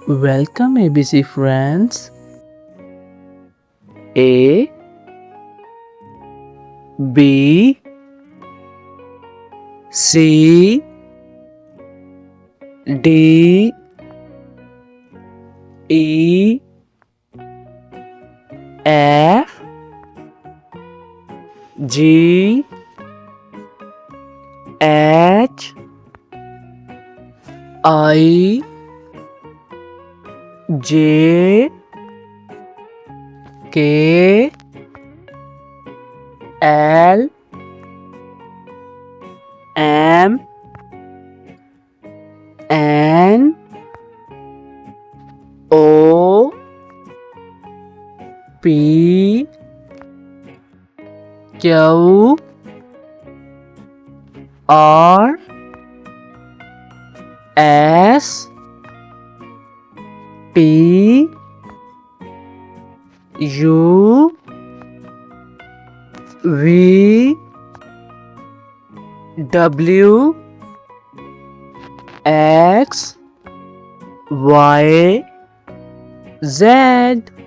Welcome ABC friends. A B C D E F G H I J K L M N O P Q R S T U V W X Y Z.